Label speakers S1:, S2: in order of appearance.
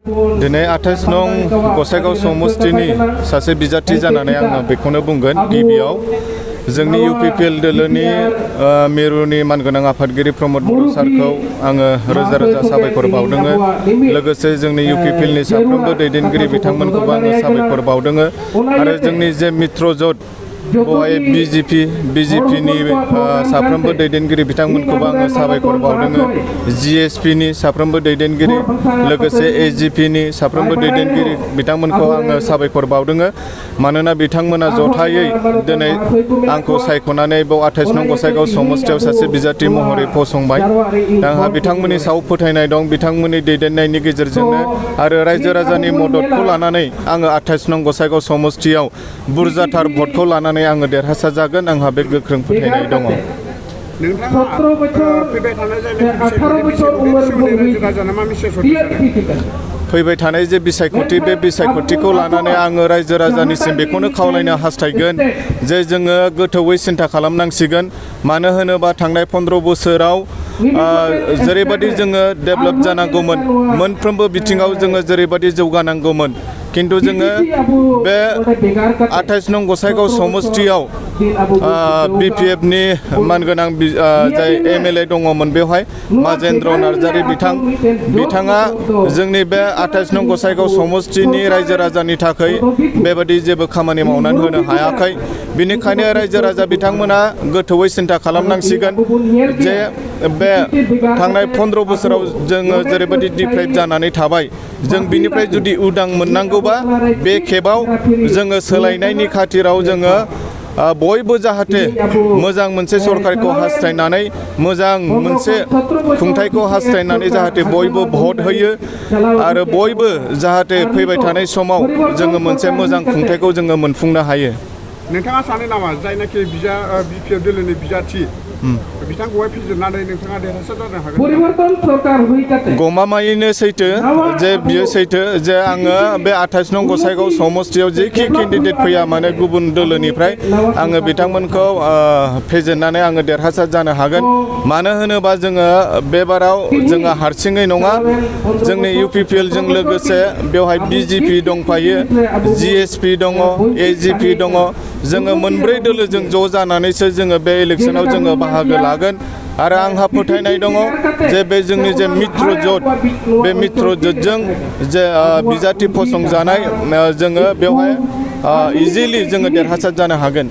S1: दिनै 28 नं गसाइगाव समस्तिनि सासे बिजाथि जानानै आङो बेखौनो बुंगोन गिबियाव जोंनि UPPL दोलोनि मिरुनि मानगोनां आफादगिरि प्रमद बर' सारखौ आङो रोजा रोजा साबायखर बावदोङो लोगोसे जोंनि UPPL नि साफ्रोमबो दैदेनगिरि बिथांमोनखौबो आङो साबायखर बावदोङो आरो जोंनि जे मित्रजोट बहाय BJP नि साफ्रोमबो दैदेनगिरि बिथांमोनखौबो आङो साबायखर बावदोङो GSP नि साफ्रोमबो दैदेनगिरि लोगोसे AGP नि साफ्रोमबो दैदेनगिरि बिथांमोनखौ आङो साबायखर बावदोङो मानोना बिथांमोना जथायै दिनै आंखौ सायख'नानै बाव 28 नं गसाइगाव समस्तियाव सासे बिजाथि महरै फसंबाय आंहा बिथांमोननि सायाव फोथायनाय दं बिथांमोननि दैदेननायनि गेजेरजोंनो आरो रायजो राजानि मददखौ लानानै आङो 28 नं गसाइगाव समस्तियाव बुरजाथार भटखौ लानानै आङो देरहासार जागोन आंहा बे गोख्रों फोथायनाय दङ। फैबाय थानाय जे बिसायख'थि बे बिसायख'थिखौ लानानै आङो रायजो राजानिसिम बेखौनो खावलायनो हास्थायगोन जे जोङो गोथौयै सिन्था खालामनांसिगोन मानो होनोबा थांनाय 15 बोसोराव जेरैबादि जोङो डेभेलप जानांगौमोन मोनफ्रोमबो बिथिङाव जोङो जेरैबादि जौगानांगौमोन किन्तु जोङो बे 28 नं गसाइगाव समस्तियाव BPF नि मानगोनां जाय MLA दङमोन बेवहाय माजेन्द्र नार्जारी बिथाङा जोंनि बे 28 नं गसाइगाव समस्तिनि रायजो राजानि थाखाय बेबादि जेबो खामानि मावनानै होनो हायाखै बिनिखायनो रायजो राजा बिथांमोना गोथौयै सिन्ता खालामनांसिगोन जे बे थांनाय 15 बोसोराव जोङो जेरैबादि डिप्राइभ जानानै थाबाय जों बिनिफ्राय जुदि उदां मोननांगौबा बे खेबाव जोङो सोलायनायनि खाथिराव जोङो बयबो जाहाथे मोजां मोनसे सरकारखौ हास्थायनानै मोजां मोनसे खुंथायखौ हास्थायनानै जाहाथे बयबो भट होयो आरो बयबो जाहाथे फैबाय थानाय समाव जोङो मोनसे मोजां खुंथायखौ जोङो मोनफुंनो हायो।
S2: नोंथाङा सानो नामा जायनाखि BPF दोलोनि बिजाथि बिथांखौहाय फेजेननानै नोंथाङा देरहासार जानो हागोन?
S1: गमामायैनो सैथो जे बियो सैथो जे आङो बे 28 नं गसाइगाव समस्तियाव जेखि केन्डिडेट फैया माने गुबुन दोलोनिफ्राय आङो बिथांमोनखौ फेजेननानै आङो देरहासार जानो हागोन मानो होनोबा जोङो बेबाराव जोङो हारसिङै नङा जोंनि UPPL जों लोगोसे बेवहाय BJP दंफायो GSP दङ AGP दङ जोङो मोनब्रै दोलोजों ज' जानानैसो जोङो बे इलेक्सनाव जोङो बाहागो लागोन आरो आंहा फोथायनाय दङ जे बे जोंनि जे मित्रजोट बे मित्रजोटजों जे बिजाथि फसंजानाय जोङो बेवहाय इजिलि जोङो देरहासार जानो हागोन।